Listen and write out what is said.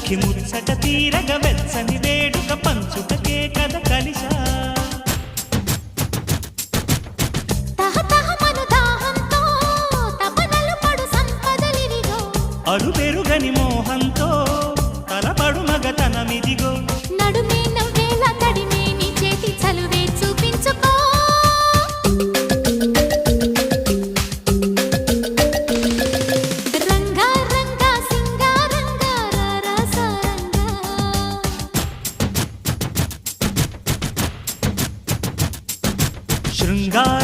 సఖి ముచ్చట తీరగ వెచ్చని వేడుక పంచుటకే కథ కలిసా అడు పెరుగని మోహంతో తలపడు మగతనమిదిగో నడుమే నవ్వేల తడిమే నీ చేతి చలువే చూపించుకో రంగా రంగా సింగారంగా రసరంగా శృంగార